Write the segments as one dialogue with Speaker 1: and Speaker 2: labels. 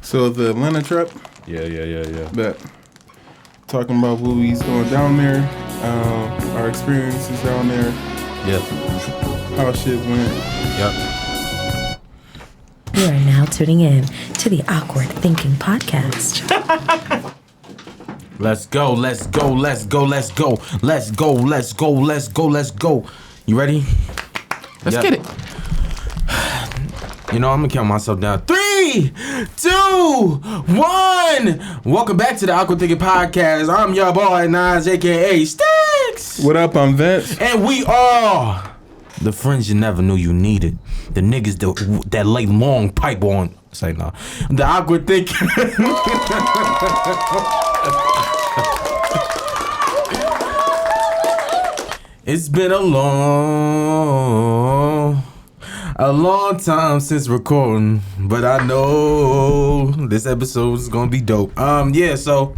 Speaker 1: So the Atlanta trip.
Speaker 2: Yeah.
Speaker 1: But talking about what we was doing down there, our experiences down there.
Speaker 2: Yep.
Speaker 1: How shit went.
Speaker 2: Yep.
Speaker 3: You are now tuning in to the Awkward Thinking Podcast.
Speaker 2: Let's go. You ready?
Speaker 1: Let's get it.
Speaker 2: You know, I'm gonna count myself down. 3, 2, 1. Welcome back to the Awkward Thinking Podcast. I'm your boy Nas, aka Sticks.
Speaker 1: What up? I'm Vince.
Speaker 2: And we are the friends you never knew you needed. The niggas that lay long pipe on. Say no. The Awkward Thinking. It's been a long time since recording, but I know this episode is gonna be dope. So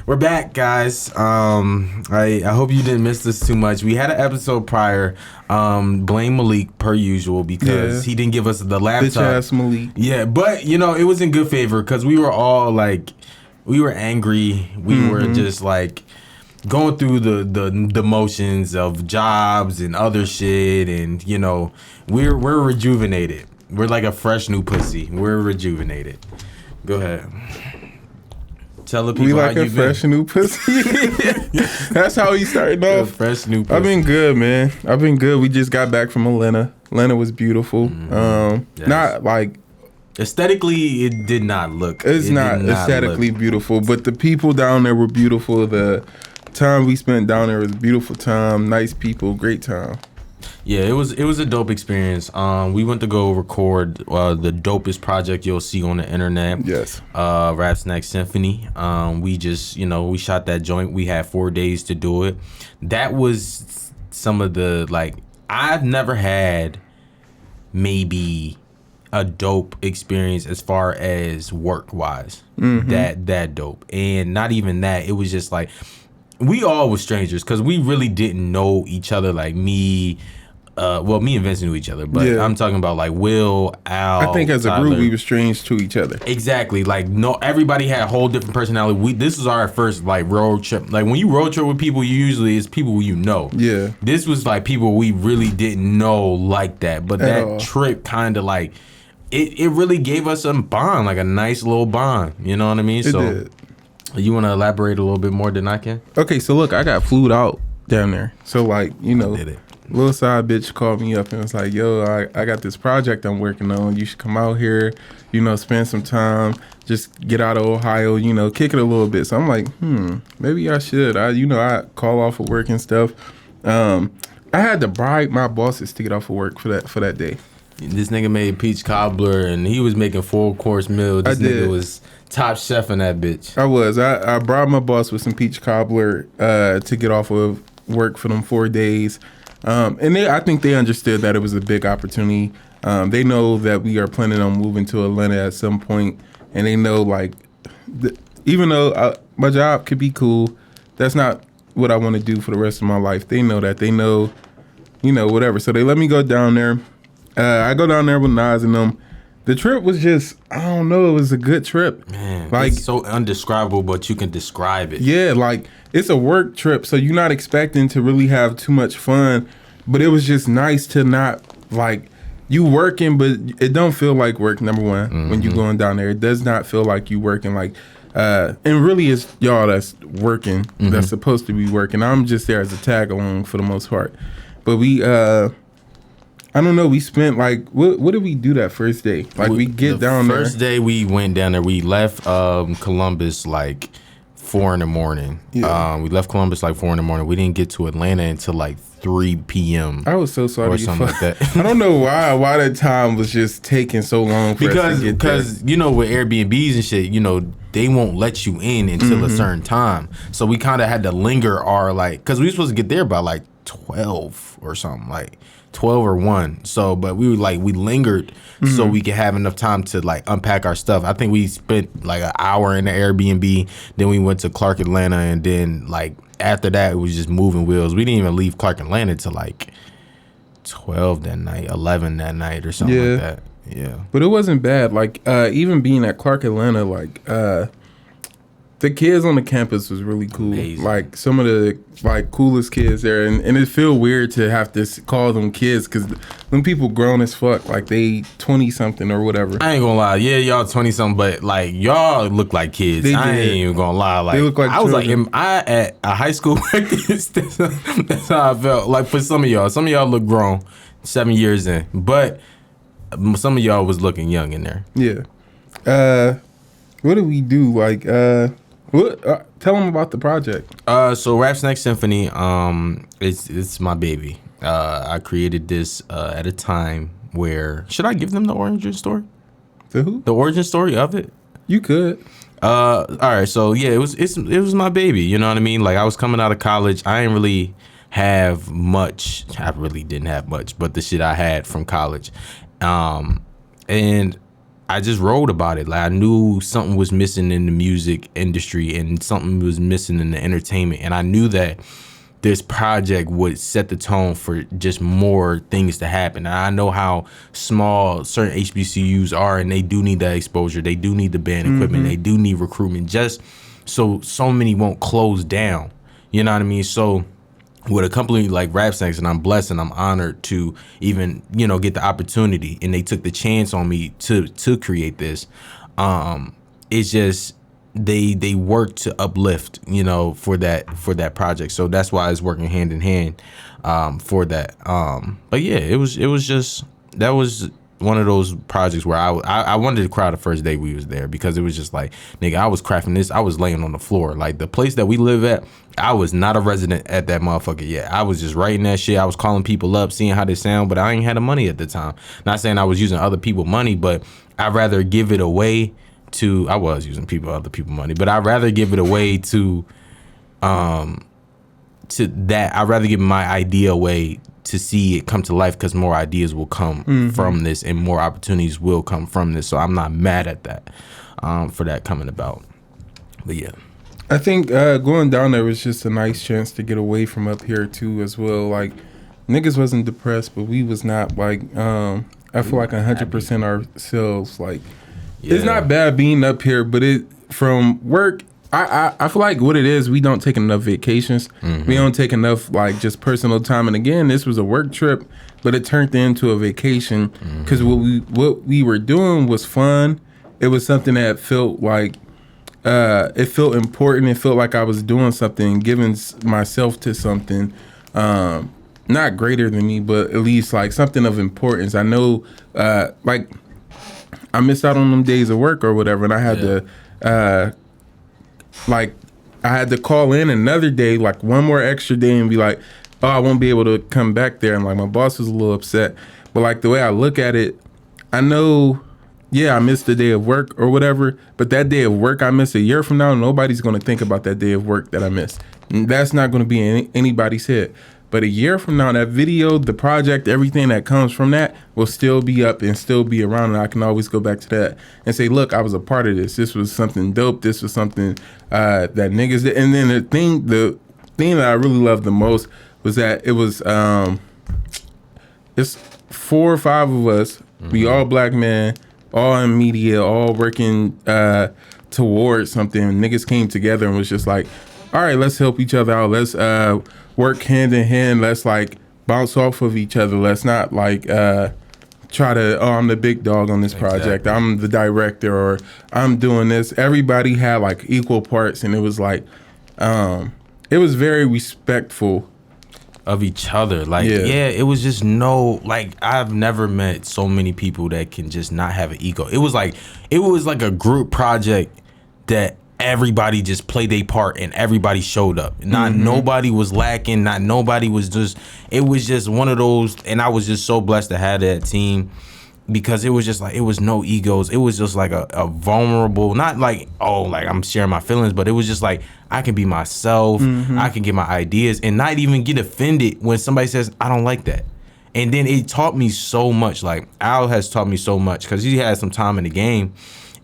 Speaker 2: we're back, guys. I hope you didn't miss this too much. We had an episode prior. Blame Malik per usual because he didn't give us the laptop.
Speaker 1: Bitch ass Malik.
Speaker 2: Yeah, but you know it was in good favor because we were all like, we were angry. We were just like going through the motions of jobs and other shit, and you know we're rejuvenated. We're like a fresh new pussy. We're rejuvenated. Go ahead. Tell the people
Speaker 1: we like
Speaker 2: how
Speaker 1: a
Speaker 2: you
Speaker 1: fresh
Speaker 2: been.
Speaker 1: new pussy. That's how he started
Speaker 2: A
Speaker 1: off.
Speaker 2: fresh new pussy.
Speaker 1: I've been good, man. I've been good. We just got back from Atlanta. Atlanta was beautiful.
Speaker 2: Yes.
Speaker 1: Not like
Speaker 2: Aesthetically, it did not look.
Speaker 1: it's
Speaker 2: it
Speaker 1: not
Speaker 2: did not
Speaker 1: aesthetically
Speaker 2: look.
Speaker 1: beautiful, but the people down there were beautiful. The time we spent down there was a beautiful time. Nice people, great time.
Speaker 2: Yeah, it was a dope experience. We went to go record the dopest project you'll see on the internet.
Speaker 1: Yes.
Speaker 2: Rap Snack Symphony. We just, we shot that joint. We had 4 days to do it. That was some of the, like, I've never had maybe a dope experience as far as work wise. That dope. And not even that, it was just like we all were strangers because we really didn't know each other. Like me and Vince knew each other, but I'm talking about like Will, Al.
Speaker 1: I think as
Speaker 2: Tyler.
Speaker 1: a group we were strange to each other.
Speaker 2: Exactly. Like everybody had a whole different personality. This was our first like road trip. Like when you road trip with people, it's people you know.
Speaker 1: Yeah.
Speaker 2: This was like people we really didn't know like that. But that trip kind of like it really gave us a bond, like a nice little bond. You know what I mean?
Speaker 1: It did.
Speaker 2: You want to elaborate a little bit more than I can?
Speaker 1: Okay, so look, I got flued out down there. So like,
Speaker 2: Did it?
Speaker 1: little side bitch called me up and was like, yo, I got this project I'm working on. You should come out here, spend some time, just get out of Ohio, kick it a little bit. So I'm like, maybe I should. I call off of work and stuff. I had to bribe my bosses to get off of work for that day.
Speaker 2: This nigga made peach cobbler and he was making 4-course meal. This nigga was top chef in that bitch.
Speaker 1: I was. I bribed my boss with some peach cobbler to get off of work for them 4 days. And I think they understood that it was a big opportunity. They know that we are planning on moving to Atlanta at some point, and they know like, even though my job could be cool, that's not what I want to do for the rest of my life. They know that. They know, whatever. So they let me go down there. I go down there with Nas and them. The trip was just, I don't know, it was a good trip.
Speaker 2: Man,
Speaker 1: like,
Speaker 2: it's so undescribable, but you can describe it.
Speaker 1: Yeah, like, it's a work trip, so you're not expecting to really have too much fun, but it was just nice to not, like, you working, but it don't feel like work, number one, when you going down there. It does not feel like you working, like, and really it's y'all that's working, that's supposed to be working. I'm just there as a tag along for the most part. But we, I don't know. We spent like what did we do that first day? Like we get down there.
Speaker 2: First day we went down there. We left Columbus like 4 a.m.
Speaker 1: Yeah.
Speaker 2: We left Columbus like 4 a.m. We didn't get to Atlanta until like 3 p.m.
Speaker 1: I was so sorry.
Speaker 2: Or something like that.
Speaker 1: I don't know why that time was just taking so long for us to get there.
Speaker 2: Because with Airbnbs and shit, they won't let you in until a certain time. So we kind of had to linger our because we were supposed to get there by like 12 or something, like 12 or 1. So, but we lingered so we could have enough time to like unpack our stuff. I think we spent like an hour in the Airbnb. Then we went to Clark, Atlanta, and then like after that it was just moving wheels. We didn't even leave Clark, Atlanta till like 12 that night, 11 that night or something like that. Yeah.
Speaker 1: But it wasn't bad. Like even being at Clark Atlanta, like the kids on the campus was really cool.
Speaker 2: Amazing.
Speaker 1: Like some of the like coolest kids there, and it feel weird to have to call them kids because them people grown as fuck. Like they 20 something or whatever.
Speaker 2: I ain't gonna lie, yeah, y'all 20 something, but like y'all look like kids.
Speaker 1: They
Speaker 2: I
Speaker 1: did.
Speaker 2: ain't even gonna lie. Like
Speaker 1: They look like
Speaker 2: I was like,
Speaker 1: children.
Speaker 2: am I at a high school? That's how I felt. Like for some of y'all look grown, 7 years in, but some of y'all was looking young in there.
Speaker 1: Yeah. What did we do? Like what? Tell them about the project.
Speaker 2: So Rap Snack Symphony, it's my baby. I created this at a time where, should I give them the origin story?
Speaker 1: To who?
Speaker 2: The origin story of it?
Speaker 1: You could.
Speaker 2: All right, so yeah, it was my baby. You know what I mean? Like I was coming out of college. I didn't really have much. I really didn't have much, but the shit I had from college, and I just wrote about it. Like I knew something was missing in the music industry and something was missing in the entertainment, and I knew that this project would set the tone for just more things to happen. And I know how small certain HBCUs are, and they do need that exposure. They do need the band equipment. They do need recruitment, just so many won't close down. You know what I mean? So with a company like Rap Snacks, and I'm blessed and I'm honored to even, get the opportunity, and they took the chance on me to create this. It's just they work to uplift, for that project. So that's why it's working hand in hand for that. But yeah, it was just, that was one of those projects where I wanted to cry the first day we was there, because it was just like, nigga, I was crafting this. I was laying on the floor. Like the place that we live at, I was not a resident at that motherfucker yet. I was just writing that shit. I was calling people up, seeing how they sound, but I ain't had the money at the time. Not saying I was using other people's money, but I'd rather give it away to, I was using other people's money, but I'd rather give it away to that. I'd rather give my idea away to see it come to life, because more ideas will come from this and more opportunities will come from this. So I'm not mad at that, for that coming about. But yeah.
Speaker 1: I think going down there was just a nice chance to get away from up here too as well. Like niggas wasn't depressed, but we was not like I feel like 100% ourselves. Like it's not bad being up here, but it from work. I feel like what it is, we don't take enough vacations. We don't take enough like just personal time. And again, this was a work trip, but it turned into a vacation because what we were doing was fun. It was something that felt like it felt important. It felt like I was doing something, giving myself to something, not greater than me, but at least like something of importance. I know, like I missed out on them days of work or whatever, and I had to. Like I had to call in another day, like one more extra day, and be like, oh, I won't be able to come back there. And like my boss was a little upset, but like the way I look at it, I know, yeah, I missed the day of work or whatever, but that day of work I missed a year from now, nobody's going to think about that day of work that I missed. That's not going to be in anybody's head. But a year from now, that video, the project, everything that comes from that will still be up and still be around. And I can always go back to that and say, look, I was a part of this. This was something dope. This was something that niggas did. And then the thing that I really loved the most was that it was, it's 4 or 5 of us. We all black men, all in media, all working towards something. Niggas came together and was just like, all right, let's help each other out. Let's work hand in hand. Let's like bounce off of each other. Let's not like try to, oh, I'm the big dog on this project. I'm the director, or I'm doing this. Everybody had like equal parts, and it was like, it was very respectful
Speaker 2: of each other. Like, yeah, it was just like I've never met so many people that can just not have an ego. It was like a group project that everybody just played their part and everybody showed up. Not nobody was lacking. Not nobody was just. It was just one of those, and I was just so blessed to have that team, because it was just like, it was no egos. It was just like a vulnerable, not like, oh, like I'm sharing my feelings, but it was just like I can be myself. I can get my ideas and not even get offended when somebody says I don't like that. And then it taught me so much. Like Al has taught me so much, because he had some time in the game.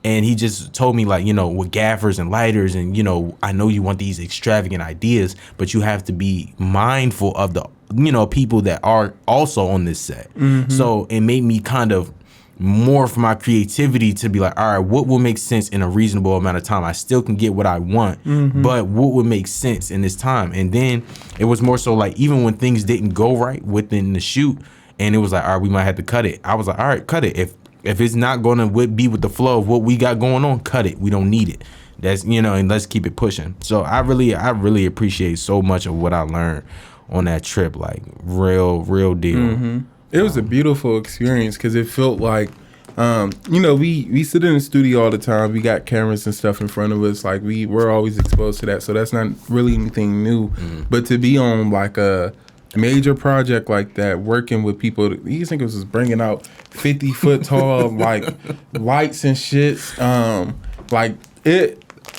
Speaker 2: And he just told me, like, with gaffers and lighters, and, I know you want these extravagant ideas, but you have to be mindful of the, people that are also on this set. So it made me kind of more for my creativity to be like, all right, what will make sense in a reasonable amount of time? I still can get what I want, but what would make sense in this time? And then it was more so like, even when things didn't go right within the shoot, and it was like, all right, we might have to cut it. I was like, all right, cut it. If it's not going to be with the flow of what we got going on, cut it. We don't need it. That's, and let's keep it pushing. So I really appreciate so much of what I learned on that trip. Like real deal.
Speaker 1: It was a beautiful experience because it felt like, we sit in the studio all the time. We got cameras and stuff in front of us. Like we're always exposed to that. So that's not really anything new. But to be on like a major project like that, working with people, these niggas was bringing out 50-foot tall like lights and shit.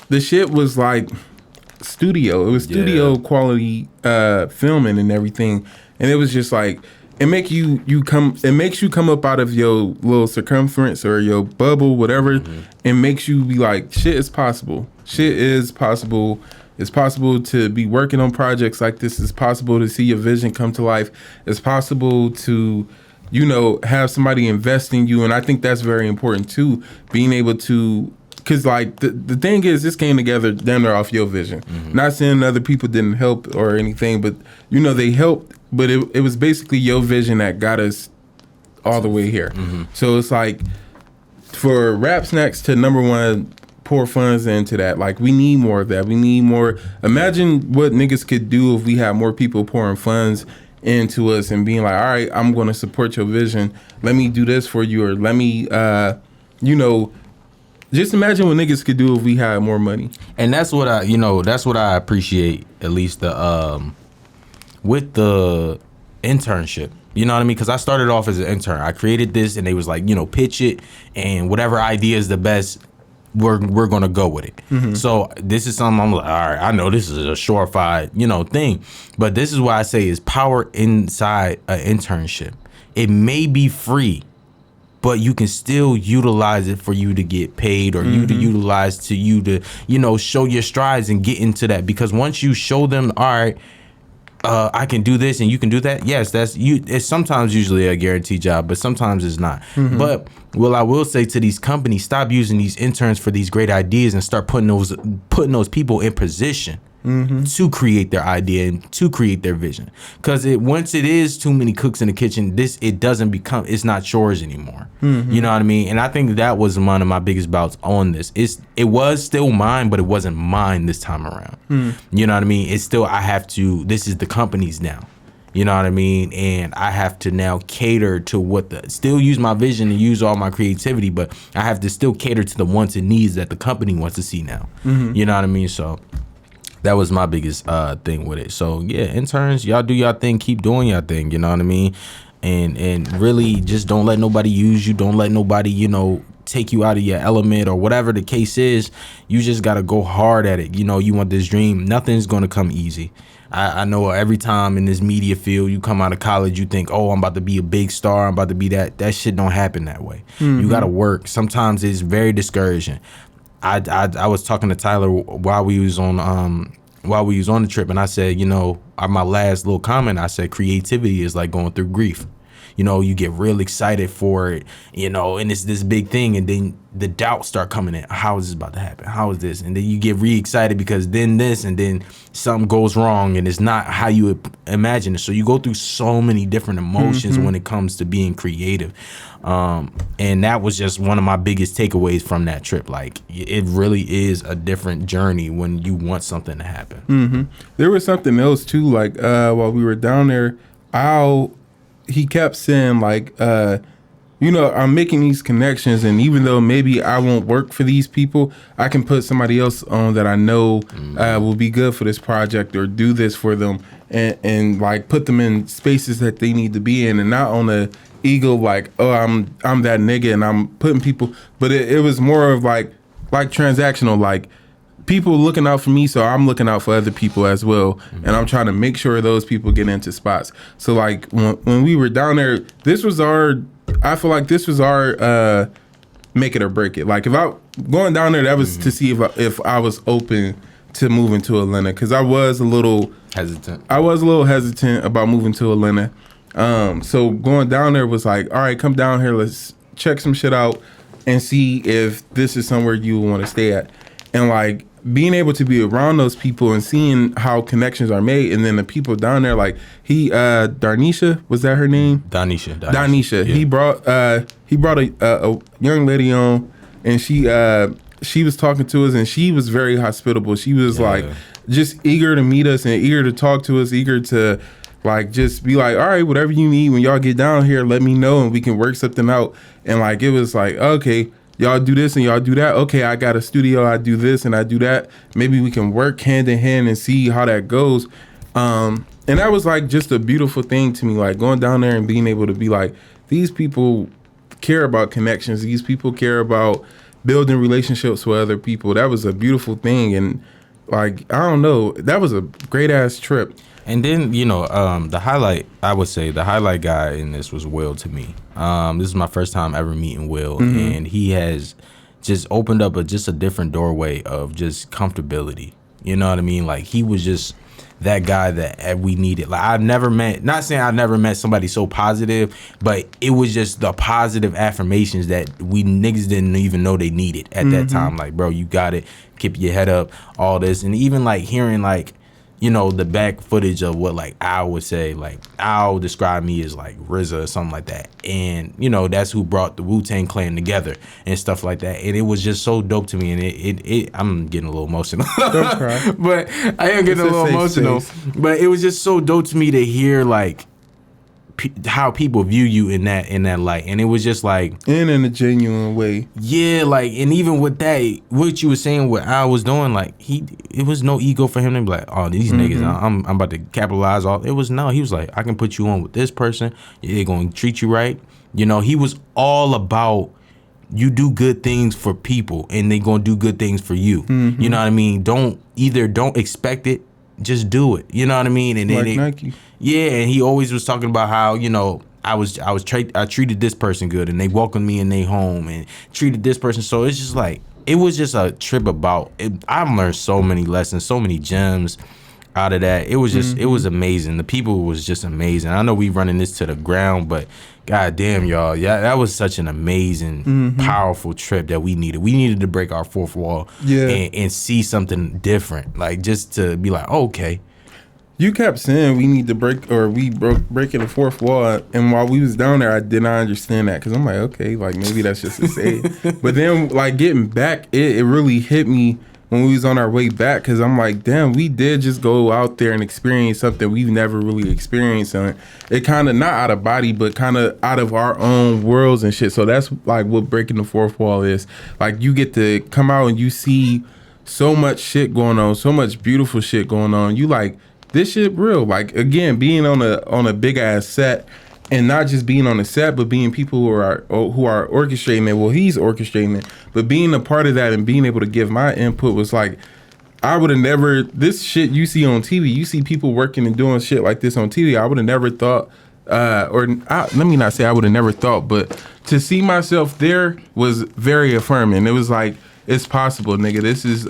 Speaker 1: The shit was like studio. It was studio quality filming and everything. And it was just like, it makes you come up out of your little circumference or your bubble, whatever, and makes you be like, shit is possible. Shit is possible. It's possible to be working on projects like this. It's possible to see your vision come to life. It's possible to, have somebody invest in you. And I think that's very important too, being able to, because like the thing is, this came together damn near off your vision. Not saying other people didn't help or anything, but they helped. But it was basically your vision that got us all the way here. So it's like, for Rap Snacks to #1 pour funds into that, like we need more of that. We need more. Imagine what niggas could do if we had more people pouring funds into us and being like, all right, I'm going to support your vision. Let me do this for you, or let me, just imagine what niggas could do if we had more money.
Speaker 2: And that's what I appreciate, at least with the internship. You know what I mean? Because I started off as an intern. I created this, and they was like, pitch it, and whatever idea is the best, we're gonna go with it. So this is something I'm like, all right, I know this is a surefire, thing, but this is why I say is power inside an internship. It may be free, but you can still utilize it for you to get paid, or you to utilize to you to, show your strides and get into that. Because once you show them, all right, I can do this and you can do that. Yes, it's sometimes usually a guaranteed job, but sometimes it's not. But I will say to these companies, stop using these interns for these great ideas and start putting those people in position to create their idea and to create their vision. Because once it is too many cooks in the kitchen, it's not chores anymore. You know what I mean? And I think that was one of my biggest bouts on this. It was still mine, but it wasn't mine this time around. You know what I mean? It's still, this is the company's now. You know what I mean? And I have to now cater to still use my vision and use all my creativity, but I have to still cater to the wants and needs that the company wants to see now. You know what I mean? So that was my biggest thing with it. So yeah, interns, y'all do y'all thing, keep doing y'all thing, you know what I mean? And really just don't let nobody use you. Don't let nobody, take you out of your element or whatever the case is. You just got to go hard at it. You want this dream. Nothing's going to come easy. I know every time in this media field, you come out of college, you think, oh, I'm about to be a big star. I'm about to be that. That shit don't happen that way. You got to work. Sometimes it's very discouraging. I was talking to Tyler while we was on the trip, and I said, my last little comment, I said, creativity is like going through grief. You get real excited for it, and it's this big thing, and then the doubts start coming in. How is this about to happen? How is this? And then you get re-excited because then this, and then something goes wrong, and it's not how you imagine it. So you go through so many different emotions when it comes to being creative. And that was just one of my biggest takeaways from that trip. Like, it really is a different journey when you want something to happen.
Speaker 1: There was something else too, like while we were down there, he kept saying like, I'm making these connections, and even though maybe I won't work for these people, I can put somebody else on that I know will be good for this project, or do this for them, and like put them in spaces that they need to be in, and not on a ego like, oh, I'm that nigga and I'm putting people, but it was more of like transactional, like people looking out for me, so I'm looking out for other people as well, and I'm trying to make sure those people get into spots. So like when we were down there, I feel like this was our make it or break it. Like if I going down there, that was to see if I was open to moving to Atlanta, because I was a little hesitant about moving to Atlanta. So going down there was like, all right, come down here, let's check some shit out and see if this is somewhere you want to stay at. And like being able to be around those people and seeing how connections are made, and then the people down there, like Darnisha, was that her name?
Speaker 2: Donisha.
Speaker 1: Yeah. He brought a young lady on, and she was talking to us, and she was very hospitable. She was like just eager to meet us and eager to talk to us, eager to like just be like, all right, whatever you need when y'all get down here, let me know and we can work something out. And like it was like, okay, y'all do this and y'all do that. Okay, I got a studio, I do this and I do that. Maybe we can work hand in hand and see how that goes. And that was like just a beautiful thing to me, like going down there and being able to be like, these people care about connections. These people care about building relationships with other people. That was a beautiful thing. And like, I don't know, that was a great ass trip.
Speaker 2: And then, the highlight guy in this was Will to me. This is my first time ever meeting Will, and he has just opened up a different doorway of just comfortability. You know what I mean? Like, he was just that guy that we needed. Like, not saying I've never met somebody so positive, but it was just the positive affirmations that we niggas didn't even know they needed at that time. Like, bro, you got it. Keep your head up, all this. And even like hearing like, the back footage of what like Al would say, like Al described me as like RZA or something like that, and that's who brought the Wu-Tang Clan together and stuff like that, and it was just so dope to me, and it I'm getting a little emotional.
Speaker 1: Don't cry.
Speaker 2: But I am getting a little emotional. But it was just so dope to me to hear like how people view you in that light, and it was just like
Speaker 1: in a genuine way.
Speaker 2: Yeah, like, and even with that, what you were saying, what I was doing, like it was no ego for him to be like, oh, these niggas, I'm about to capitalize all. It was no, he was like, I can put you on with this person. They're gonna treat you right. He was all about you do good things for people, and they gonna do good things for you. You know what I mean? Don't expect it. Just do it. You know what I mean? And then
Speaker 1: like Nike.
Speaker 2: Yeah, and he always was talking about how I treated this person good, and they welcomed me in their home and treated this person. So it's just like it was just a trip about it. I've learned so many lessons, so many gems out of that. It was just it was amazing. The people was just amazing. I know we running this to the ground, but god damn, y'all, yeah, that was such an amazing, powerful trip that we needed. We needed to break our fourth wall, and see something different, like just to be like, oh, okay.
Speaker 1: You kept saying we need to breaking the fourth wall, and while we was down there, I did not understand that because I'm like, okay, like maybe that's just a say. But then, like getting back, it really hit me when we was on our way back because I'm like, damn, we did just go out there and experience something we've never really experienced, and it kind of not out of body, but kind of out of our own worlds and shit. So that's like what breaking the fourth wall is. Like you get to come out and you see so much shit going on, so much beautiful shit going on. You like, this shit real. Like again, being on a big ass set, and not just being on the set, but being people who are orchestrating it. Well, he's orchestrating it, but being a part of that and being able to give my input was like, I would have never. This shit you see on TV, you see people working and doing shit like this on TV. I would have never thought, let me not say I would have never thought, but to see myself there was very affirming. It was like, it's possible, nigga. This is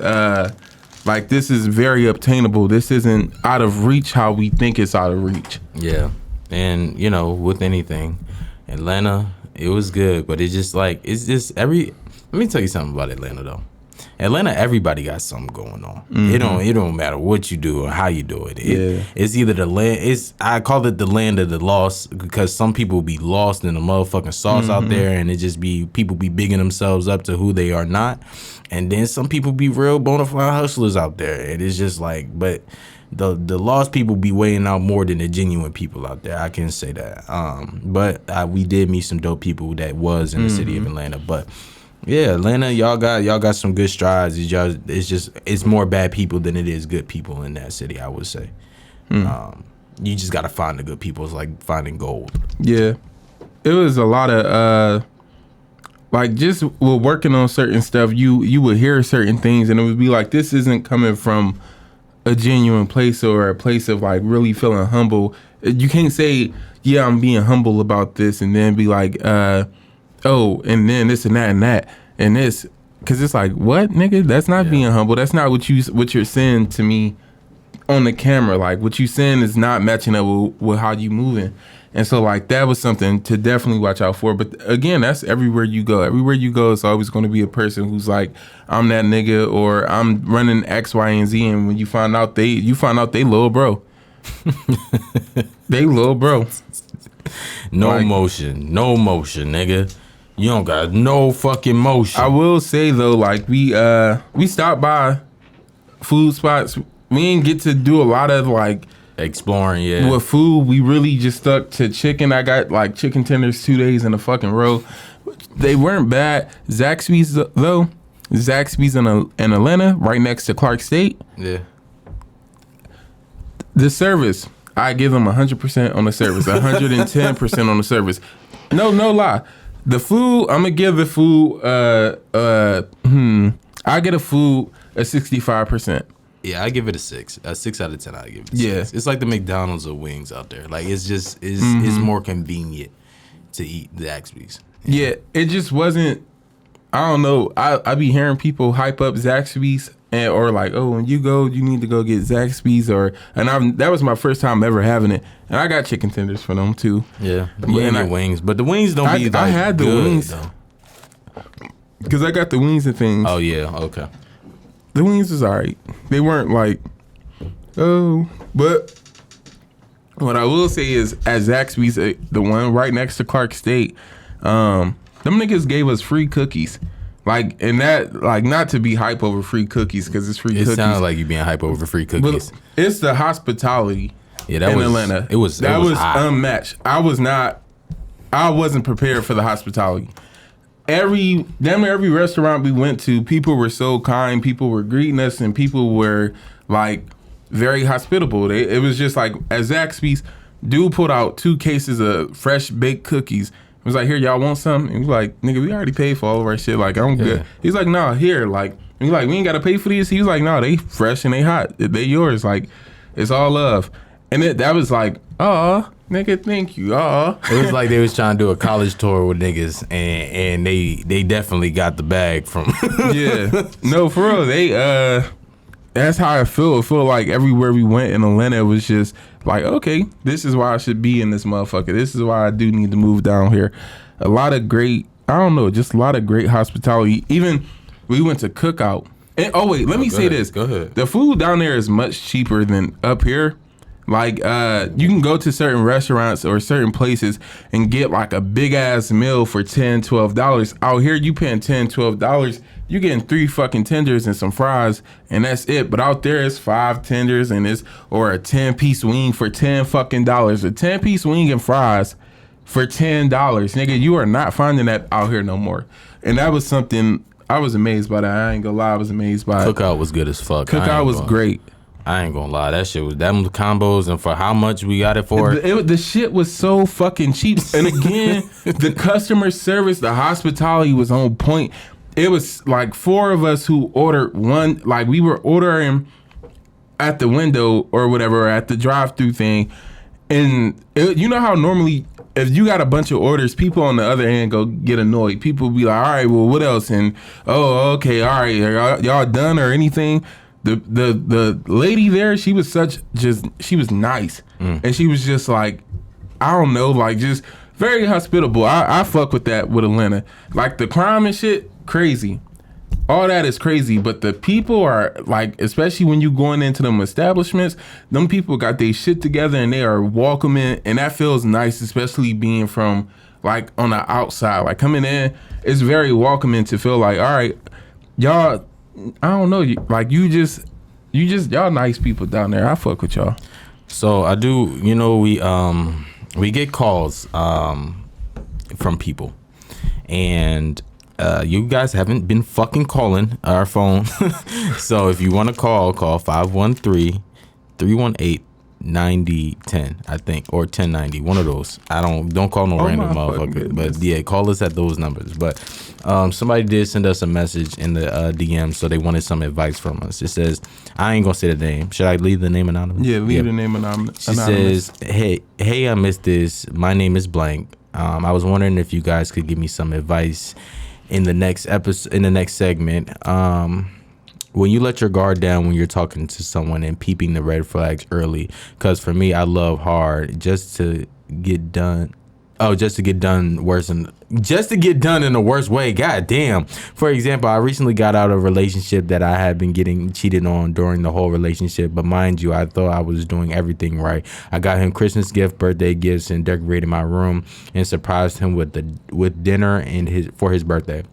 Speaker 1: like, this is very obtainable. This isn't out of reach how we think it's out of reach.
Speaker 2: Yeah. And, with anything, Atlanta, it was good. But it's just like, let me tell you something about Atlanta, though. Atlanta, everybody got something going on. It don't matter what you do or how you do it. It's either the land. I call it the land of the lost because some people be lost in the motherfucking sauce out there, and it just be people be bigging themselves up to who they are not, and then some people be real bona fide hustlers out there. And it's just like, but the lost people be weighing out more than the genuine people out there. I can say that. But we did meet some dope people that was in the city of Atlanta, but. Yeah, Atlanta, y'all got some good strides. It's more bad people than it is good people in that city, I would say. You just gotta find the good people. It's like finding gold.
Speaker 1: Yeah, it was a lot of like just working on certain stuff. You would hear certain things, and it would be like, this isn't coming from a genuine place or a place of like really feeling humble. You can't say, yeah, I'm being humble about this, and then be like, oh, and then this and that and this, because it's like, what, nigga? That's not being humble. That's not what you're saying to me on the camera. Like, what you saying is not matching up with how you moving. And so like that was something to definitely watch out for. But again, that's everywhere you go. Everywhere you go, it's always going to be a person who's like, I'm that nigga, or I'm running X, Y, and Z. And when you find out they little bro. They little bro.
Speaker 2: No motion, nigga. You don't got no fucking motion.
Speaker 1: I will say though, like we stopped by food spots. We didn't get to do a lot of like
Speaker 2: exploring, yeah.
Speaker 1: With food, we really just stuck to chicken. I got like chicken tenders 2 days in a fucking row. They weren't bad. Zaxby's though. Zaxby's in Atlanta, right next to Clark State.
Speaker 2: Yeah.
Speaker 1: The service, I give them 100% on the service, 110% on the service. No lie. The food, I'm gonna give the food. I get a food a 65%.
Speaker 2: Yeah, I give it a 6. A 6 out of 10. I give it a 6. It's like the McDonald's of wings out there. Like it's just it's more convenient to eat the Zaxby's.
Speaker 1: Yeah, it just wasn't. I don't know. I be hearing people hype up Zaxby's or like, oh, when you go, you need to go get Zaxby's that was my first time ever having it, and I got chicken tenders for them too.
Speaker 2: Yeah, and wings, but the wings don't be like I had the good,
Speaker 1: wings because I got the wings and things.
Speaker 2: Oh yeah, okay.
Speaker 1: The wings was alright. They weren't like, oh, but what I will say is at Zaxby's, the one right next to Clark State, them niggas gave us free cookies. Like, and that, like, not to be hype over free cookies because it's free cookies.
Speaker 2: It sounds like you being hype over free cookies.
Speaker 1: But it's the hospitality in Atlanta.
Speaker 2: It was
Speaker 1: unmatched. I wasn't prepared for the hospitality. Damn near every restaurant we went to, people were so kind. People were greeting us, and people were like very hospitable. It was just like at Zaxby's, dude pulled out 2 cases of fresh baked cookies. Was like, here, y'all want some? And we like, nigga, we already paid for all of our shit. Like, I'm good. He's like, nah, here. Like, we ain't got to pay for these. He was like, no, they fresh and they hot. They yours. Like, it's all love. And that was like, aw, nigga, thank you. Aw.
Speaker 2: It was like they was trying to do a college tour with niggas, and they definitely got the bag from.
Speaker 1: Yeah. No, for real. That's how I feel. I feel like everywhere we went in Atlanta, it was just like, okay, this is why I should be in this motherfucker. This is why I do need to move down here. A lot of great, I don't know, just a lot of great hospitality. Even we went to Cookout. And, let me say this.
Speaker 2: Go ahead.
Speaker 1: The food down there is much cheaper than up here. Like, you can go to certain restaurants or certain places and get like a big ass meal for $10, $12. Out here, you paying $10, $12. You getting 3 fucking tenders and some fries, and that's it. But out there, it's 5 tenders and or a 10-piece wing for $10 fucking dollars. A 10-piece wing and fries for $10, nigga. You are not finding that out here no more. And that was something I was amazed by. That I ain't gonna lie, I was amazed by.
Speaker 2: Cookout was good as fuck.
Speaker 1: Cookout was great.
Speaker 2: I ain't gonna lie, that shit was them combos, and for how much we got it for.
Speaker 1: The shit was so fucking cheap. And again, the customer service, the hospitality was on point. It was like 4 of us who ordered one, like we were ordering at the window or whatever, or at the drive-through thing. And you know how normally if you got a bunch of orders, people on the other end go get annoyed. People be like, all right, well, what else? And, oh, okay, all right, are y'all done or anything? The lady there, she was she was nice. And she was just like, I don't know, like just very hospitable. I fuck with that with Atlanta. Like the crime and shit, crazy. All that is crazy, but the people are like, especially when you going into them establishments, them people got their shit together and they are welcoming, and that feels nice, especially being from like on the outside. Like coming in, it's very welcoming to feel like, all right, y'all, I don't know, like you just y'all nice people down there. I fuck with y'all.
Speaker 2: So I do, we get calls from people, and you guys haven't been fucking calling our phone. So if you want to call 513-318-9010, I think, or 1090, one of those. Don't call no random motherfucker, but yeah, call us at those numbers. But somebody did send us a message in the DM, so they wanted some advice from us. It says, I ain't gonna say the name. Should I leave the name anonymous?
Speaker 1: Yeah, leave the name anonymous.
Speaker 2: She says, hey, I missed this. My name is blank. I was wondering if you guys could give me some advice in the next episode, in the next segment. When you let your guard down when you're talking to someone and peeping the red flags early, because for me, I love hard just to get done. Oh, just to get done worse and just to get done in the worst way. God damn. For example, I recently got out of a relationship that I had been getting cheated on during the whole relationship. But mind you, I thought I was doing everything right. I got him Christmas gift, birthday gifts, and decorated my room and surprised him with dinner and for his birthday.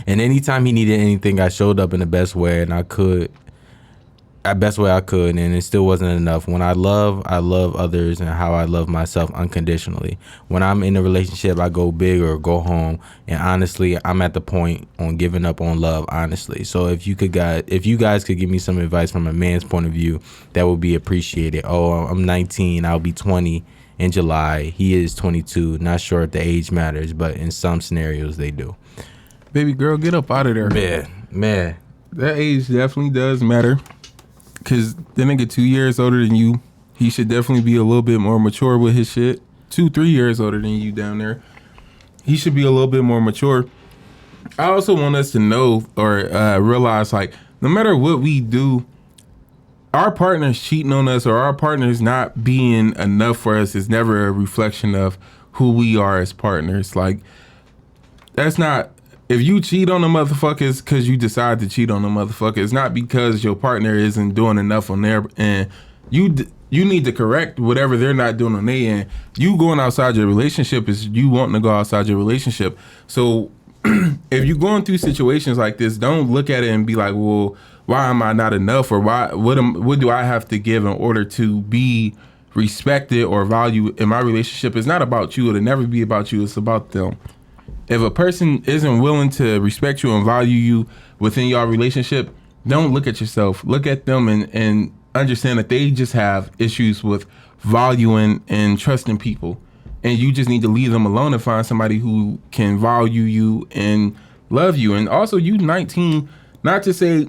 Speaker 2: And anytime he needed anything, I showed up in the best way and I could. Best way I could, and it still wasn't enough. When I love others and how I love myself unconditionally. When I'm in a relationship, I go big or go home, and honestly, I'm at the point on giving up on love, honestly. So if you guys could give me some advice from a man's point of view, that would be appreciated. Oh, I'm 19, I'll be 20 in July. He is 22. Not sure if the age matters, but in some scenarios they do.
Speaker 1: Baby girl, get up out of there.
Speaker 2: Man.
Speaker 1: That age definitely does matter. Because the nigga 2 years older than you, he should definitely be a little bit more mature with his shit. 2-3 years older than you down there. He should be a little bit more mature. I also want us to know or realize, like, no matter what we do, our partners cheating on us or our partners not being enough for us is never a reflection of who we are as partners. Like, that's not... If you cheat on the motherfuckers because you decide to cheat on the motherfucker, it's not because your partner isn't doing enough on their end. You need to correct whatever they're not doing on their end. You going outside your relationship is you wanting to go outside your relationship. So if you're going through situations like this, don't look at it and be like, well, why am I not enough? Or what do I have to give in order to be respected or valued in my relationship? It's not about you. It'll never be about you. It's about them. If a person isn't willing to respect you and value you within your relationship, don't look at yourself. Look at them and understand that they just have issues with valuing and trusting people. And you just need to leave them alone and find somebody who can value you and love you. And also, you 19, not to say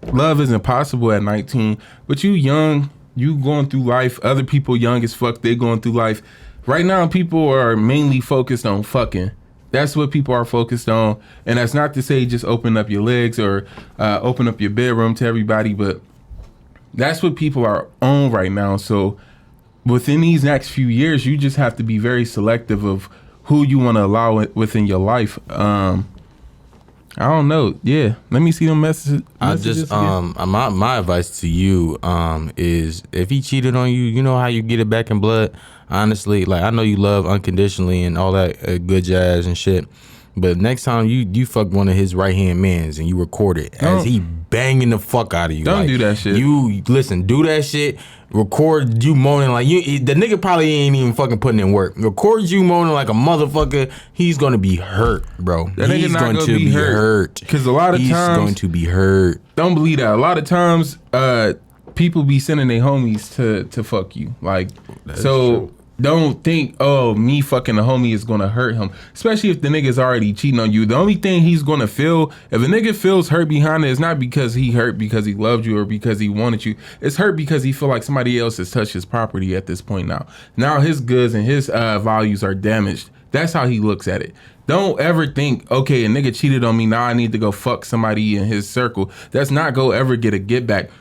Speaker 1: love isn't possible at 19, but you young, you going through life. Other people young as fuck, they going through life. Right now, people are mainly focused on fucking. That's what people are focused on. And that's not to say just open up your legs or open up your bedroom to everybody, but that's what people are on right now. So within these next few years, you just have to be very selective of who you want to allow it within your life. I don't know. Yeah. Let me see them messages.
Speaker 2: I just my advice to you is if he cheated on you, you know how you get it back in blood. Honestly, like, I know you love unconditionally and all that good jazz and shit, but next time you fuck one of his right hand mans and you record it as he banging the fuck out of you.
Speaker 1: Don't do that shit.
Speaker 2: You listen, do that shit. Record you moaning like you. The nigga probably ain't even fucking putting in work. Record you moaning like a motherfucker. He's gonna be hurt, bro. He's going to be hurt.
Speaker 1: Because a lot of times
Speaker 2: he's going to be hurt.
Speaker 1: Don't believe that. A lot of times, people be sending their homies to fuck you. Like, so. True. Don't think, oh, me fucking the homie is going to hurt him. Especially if the nigga's already cheating on you. The only thing he's going to feel, if a nigga feels hurt behind it, it's not because he hurt because he loved you or because he wanted you. It's hurt because he feel like somebody else has touched his property at this point now. Now his goods and his values are damaged. That's how he looks at it. Don't ever think, okay, a nigga cheated on me. Now I need to go fuck somebody in his circle. That's not go ever get a get back.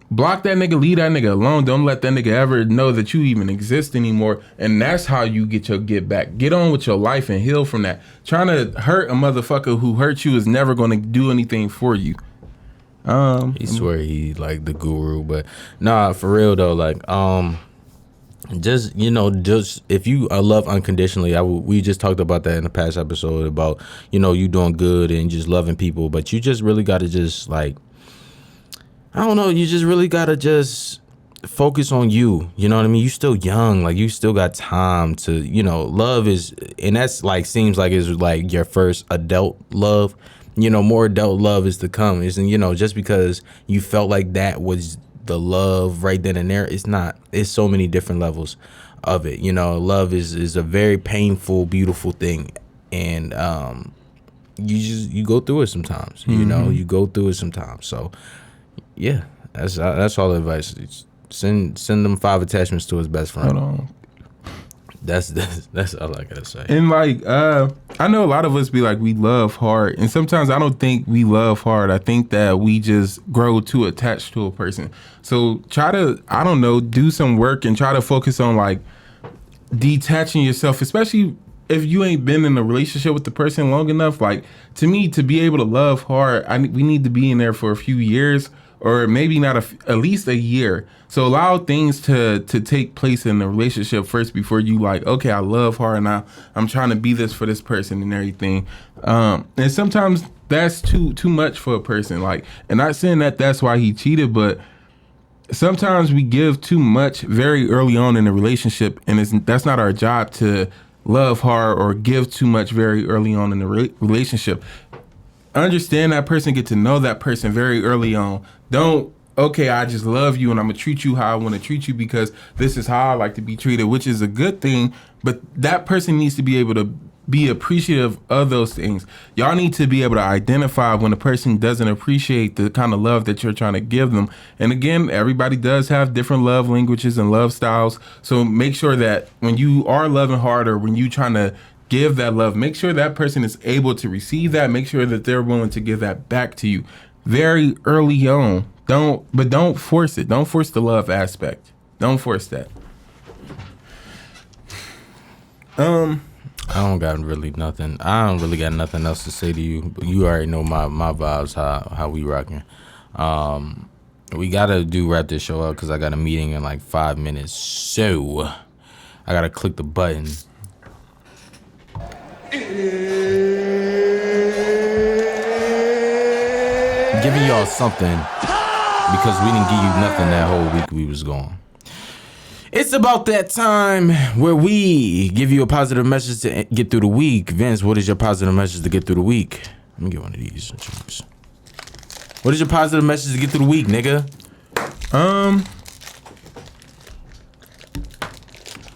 Speaker 1: Block that nigga, leave that nigga alone. Don't let that nigga ever know that you even exist anymore. And that's how you get your get back. Get on with your life and heal from that. Trying to hurt a motherfucker who hurt you is never going to do anything for you.
Speaker 2: He swear he like the guru, but nah, for real though, like just if you love unconditionally, we just talked about that in the past episode about you doing good and just loving people, but you just really got to just like, I don't know, you just really got to just focus on you. You know what I mean? You still young, like you still got time to, love is, and that's like, seems like it's like your first adult love. More adult love is to come. Isn't, just because you felt like that was the love right then and there, it's not. It's so many different levels of it. Love is a very painful, beautiful thing. And you go through it sometimes.
Speaker 1: Mm-hmm.
Speaker 2: You go through it sometimes. So yeah, that's all the advice. Send them 5 attachments to his best friend.
Speaker 1: Hold on.
Speaker 2: That's all I gotta say.
Speaker 1: And like, I know a lot of us be like, we love hard, and sometimes I don't think we love hard. I think that we just grow too attached to a person. So try to, I don't know, do some work and try to focus on like detaching yourself, especially if you ain't been in a relationship with the person long enough. Like, to me, to be able to love hard, we need to be in there for a few years, or maybe not at least a year. So allow things to take place in the relationship first before you like, okay, I love hard and I'm trying to be this for this person and everything. And sometimes that's too much for a person. Like, and not saying that that's why he cheated, but sometimes we give too much very early on in a relationship, and that's not our job to love hard or give too much very early on in the relationship. Understand that person, get to know that person very early on. Don't, okay, I just love you and I'm gonna treat you how I want to treat you because this is how I like to be treated, which is a good thing, but that person needs to be able to be appreciative of those things. Y'all need to be able to identify when a person doesn't appreciate the kind of love that you're trying to give them. And again, everybody does have different love languages and love styles. So make sure that when you are loving hard, or when you trying to give that love, make sure that person is able to receive that. Make sure that they're willing to give that back to you very early on. Don't force it. Don't force the love aspect. Don't force that.
Speaker 2: I don't got really nothing. I don't really got nothing else to say to you. But you already know my vibes, how we rocking. We gotta wrap this show up because I got a meeting in like 5 minutes. So I gotta click the button. Giving y'all something because we didn't give you nothing that whole week we was gone. It's about that time where we give you a positive message to get through the week. Vince, what is your positive message to get through the week? Let me get one of these. What is your positive message to get through the week, nigga?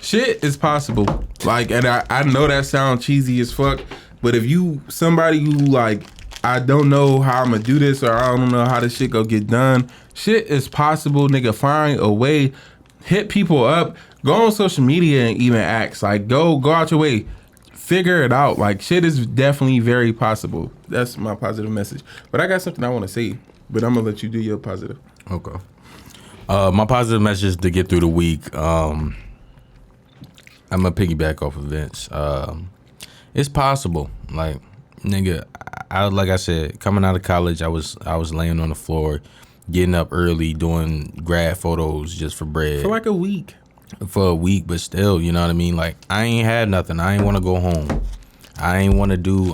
Speaker 1: Shit is possible. Like, and I know that sounds cheesy as fuck, but if you somebody who like, I don't know how I'm gonna do this, or I don't know how this shit go get done, shit is possible, nigga. Find a way. Hit people up. Go on social media and even ask. Like, go out your way. Figure it out. Like, shit is definitely very possible. That's my positive message. But I got something I want to say, but I'm gonna let you do your positive.
Speaker 2: Okay. My positive message to get through the week. I'm gonna piggyback off of Vince. It's possible. Like, nigga, like I said, coming out of college, I was laying on the floor, getting up early, doing grad photos just for bread.
Speaker 1: For like a week.
Speaker 2: For a week, but still, you know what I mean? Like, I ain't had nothing. I ain't want to go home. I ain't want to do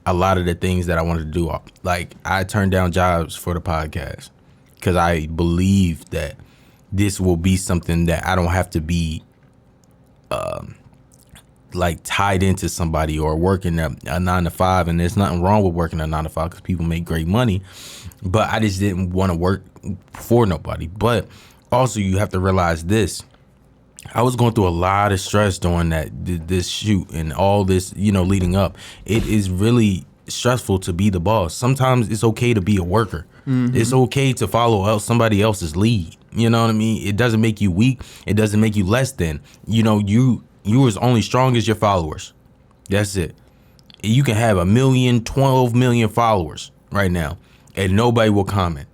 Speaker 2: a lot of the things that I wanted to do. Like, I turned down jobs for the podcast because I believe that this will be something that I don't have to be like tied into somebody or working a 9 to 5. And there's nothing wrong with working a 9 to 5 because people make great money. But I just didn't want to work for nobody. But also, you have to realize this. I was going through a lot of stress during this shoot and all this, leading up. It is really stressful to be the boss. Sometimes it's okay to be a worker. Mm-hmm. It's okay to follow somebody else's lead. You know what I mean? It doesn't make you weak. It doesn't make you less than. You is only strong as your followers. That's it. You can have 1 million, 12 million followers right now, and nobody will comment.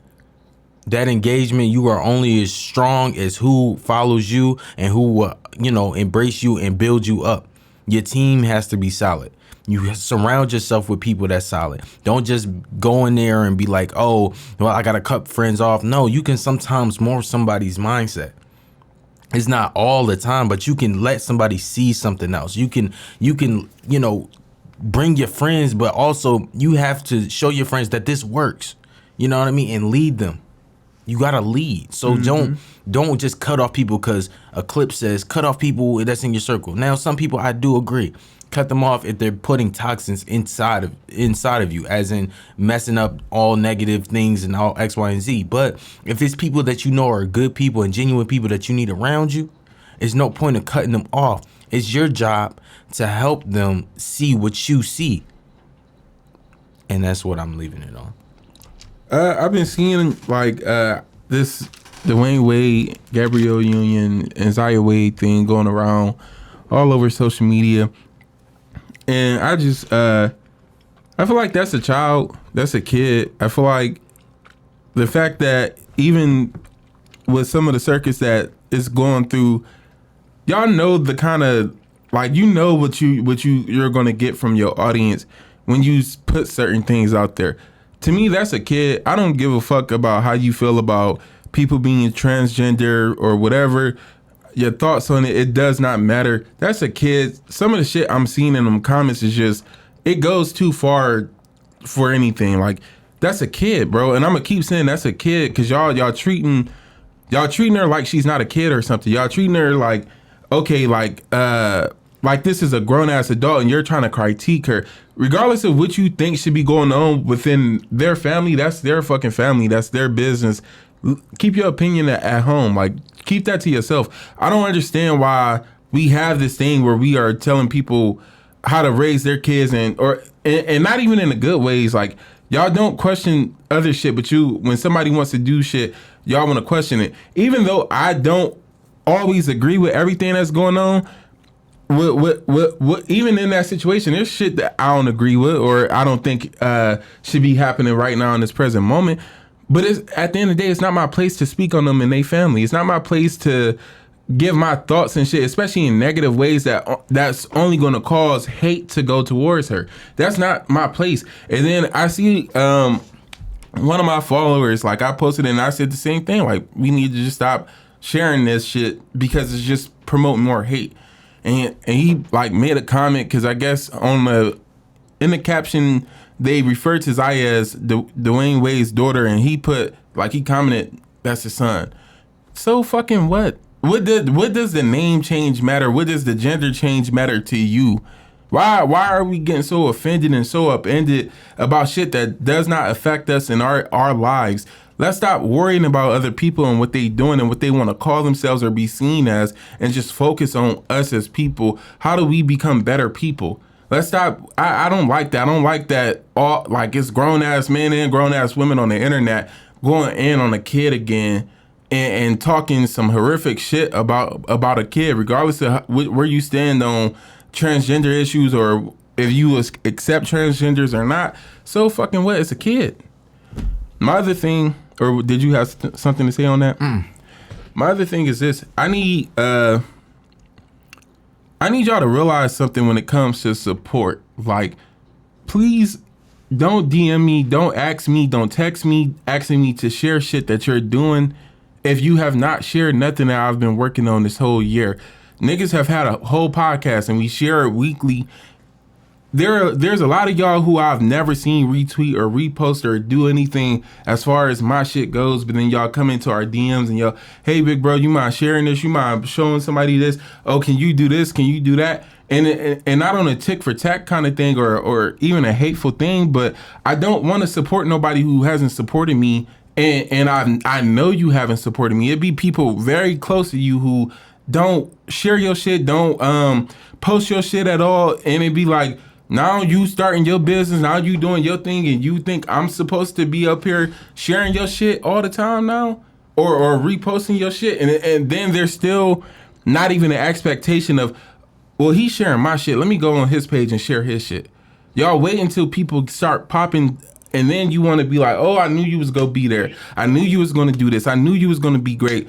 Speaker 2: That engagement, you are only as strong as who follows you and who will, embrace you and build you up. Your team has to be solid. You surround yourself with people that's solid. Don't just go in there and be like, oh, well, I got to cut friends off. No, you can sometimes morph somebody's mindset. It's not all the time, but you can let somebody see something else. You can, bring your friends, but also you have to show your friends that this works. You know what I mean? And lead them. You gotta lead. So don't just cut off people because a clip says cut off people that's in your circle. Now, some people I do agree. Cut them off if they're putting toxins inside of you, as in messing up all negative things and all X, Y, and Z. But if it's people that you know are good people and genuine people that you need around you, there's no point in cutting them off. It's your job to help them see what you see. And that's what I'm leaving it on.
Speaker 1: I've been seeing this Dwayne Wade, Gabrielle Union, and Zaya Wade thing going around all over social media. And I just, I feel like that's a child, that's a kid. I feel like the fact that even with some of the circus that is going through, y'all know the kind of like what you're gonna get from your audience when you put certain things out there. To me, that's a kid. I don't give a fuck about how you feel about people being transgender or whatever. Your thoughts on it, it does not matter. That's a kid. Some of the shit I'm seeing in them comments is just, it goes too far for anything. Like, that's a kid, bro. And I'm gonna keep saying that's a kid because y'all treating her like she's not a kid or something. Y'all treating her like, okay, like this is a grown ass adult and you're trying to critique her. Regardless of what you think should be going on within their family, that's their fucking family. That's their business. Keep your opinion at home. Like, keep that to yourself. I don't understand why we have this thing where we are telling people how to raise their kids and not even in the good ways. Like, y'all don't question other shit, but when somebody wants to do shit, y'all want to question it. Even though I don't always agree with everything that's going on, even in that situation, there's shit that I don't agree with or I don't think should be happening right now in this present moment. But at the end of the day, it's not my place to speak on them and their family. It's not my place to give my thoughts and shit, especially in negative ways that's only going to cause hate to go towards her. That's not my place. And then I see one of my followers, like, I posted it and I said the same thing. Like, we need to just stop sharing this shit because it's just promoting more hate. And he like made a comment because I guess in the caption they referred to Zaya as Dwayne Wade's daughter, and he commented, that's his son. So fucking what? What does the name change matter? What does the gender change matter to you? Why are we getting so offended and so upended about shit that does not affect us in our lives? Let's stop worrying about other people and what they doing and what they want to call themselves or be seen as, and just focus on us as people. How do we become better people? Let's stop. I don't like that. I don't like that all, like, it's grown ass men and grown ass women on the internet going in on a kid again and talking some horrific shit about a kid, regardless of where you stand on transgender issues or if you accept transgenders or not. So fucking what? It's a kid. My other thing, or did you have something to say on that? My other thing is this. I need y'all to realize something when it comes to support. Like, please don't DM me, don't ask me, don't text me asking me to share shit that you're doing if you have not shared nothing that I've been working on this whole year. Niggas have had a whole podcast and we share it weekly. There's a lot of y'all who I've never seen retweet or repost or do anything as far as my shit goes, but then y'all come into our DMs and y'all, hey big bro, you mind sharing this? You mind showing somebody this? Oh, can you do this? Can you do that? And not on a tick for tack kind of thing or even a hateful thing, but I don't want to support nobody who hasn't supported me, and I know you haven't supported me. It'd be people very close to you who don't share your shit, don't post your shit at all, and it'd be like, now you starting your business, now you doing your thing, and you think I'm supposed to be up here sharing your shit all the time now? Or reposting your shit? And then there's still not even an expectation of, well, he's sharing my shit, let me go on his page and share his shit. Y'all wait until people start popping, and then you want to be like, oh, I knew you was going to be there. I knew you was going to do this. I knew you was going to be great.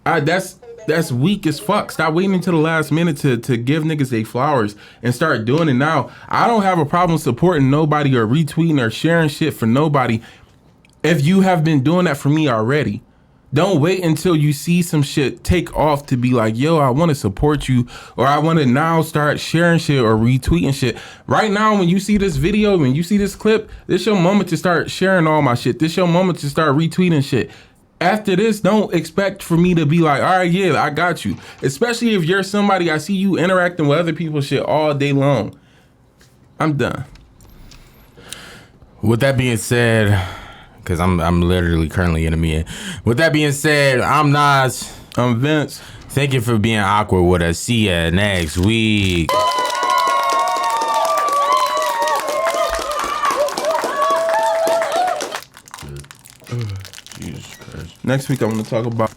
Speaker 1: That's weak as fuck. Stop waiting until the last minute to give niggas they flowers and start doing it now. I don't have a problem supporting nobody or retweeting or sharing shit for nobody if you have been doing that for me already. Don't wait until you see some shit take off to be like, yo, I want to support you, or I want to now start sharing shit or retweeting shit. Right now, when you see this video, when you see this clip, this your moment to start sharing all my shit. This your moment to start retweeting shit. After this, don't expect for me to be like, all right, yeah, I got you. Especially if you're somebody, I see you interacting with other people's shit all day long. I'm done.
Speaker 2: With that being said, because I'm literally currently in a meeting. With that being said, I'm Nas.
Speaker 1: I'm Vince.
Speaker 2: Thank you for being awkward with us. See ya next week.
Speaker 1: Next week, I'm going to talk about